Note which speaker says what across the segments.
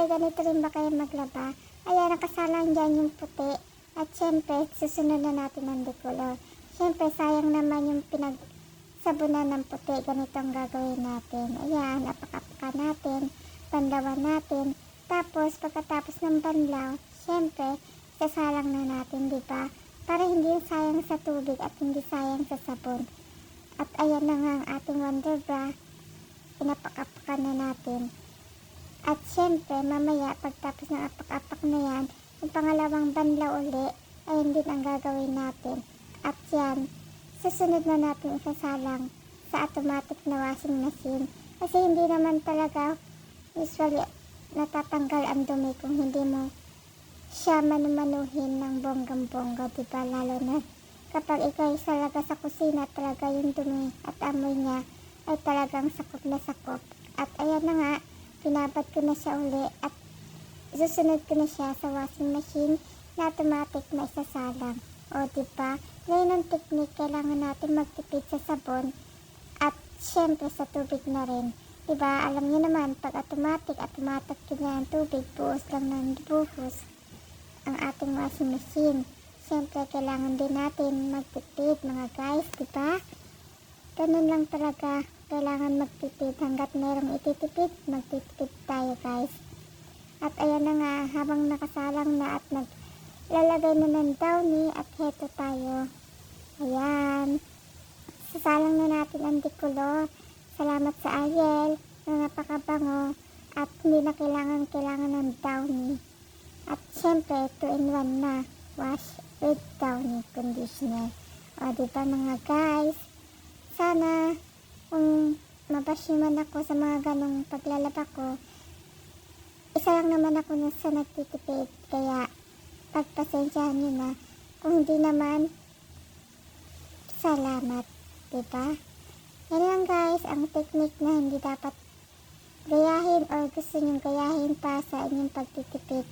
Speaker 1: ganito rin ba kayo maglaba? Ayan, nakasalang dyan yung puti. At syempre, susunod na natin ang decolor. Syempre, sayang naman yung pinagsabunan ng puti. Ganito ang gagawin natin. Ayan, apak-apakan natin, banlawan natin. Tapos, pagkatapos ng banlaw, syempre, sasalang na natin, di ba? Para hindi sayang sa tubig at hindi sayang sa sabon. At ayan na nga ang ating Wonder Bra. Inapak-apakan na natin. At syempre, mamaya, pagtapos ng apak-apak na yan, yung pangalawang banlaw uli, ayun din ang gagawin natin. At yan, susunod na natin isasalang sa automatic na washing machine. Kasi hindi naman talaga usually natatanggal ang dumi kung hindi mo siya manumanuhin ng bonggang-bongga, diba? Lalo na kapag ikaw talaga sa kusina, talaga yung dumi at amoy niya ay talagang sakop na sakop. At ayan na nga, pinabad ko na siya uli at susunod ko na siya sa washing machine na automatic na isasalang. O diba, ngayon ang technique, kailangan natin magtipid sa sabon at syempre sa tubig na rin. Diba, alam niyo naman, pag automatic yun na ang tubig, buhos lang ng buhos ang ating washing machine. Syempre, kailangan din natin magtipid mga guys, diba? Ganun lang talaga, kailangan magtipid. Hanggat merong ititipid, magtitipid tayo guys. At ayan na nga, habang nakasalang na at naglalagay na ng downy at heto tayo. Ayan. Sasalang na natin ang decolor. Salamat sa Ariel na napakabango at hindi na kailangan ng downy. At syempre, 2-in-1 na. Wash with downy conditioner. O diba mga guys? Sana kung mabasyuman ako sa mga ganong paglalaba ko, isa lang naman ako na sa nagtitipid, kaya pagpasensyahan nyo na. Kung hindi naman, salamat, diba? Yan lang guys, ang technique na hindi dapat gayahin or gusto nyong gayahin pa sa inyong pagtitipid,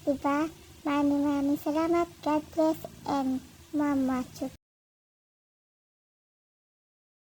Speaker 1: diba? Maraming salamat, God bless, and Mama Chup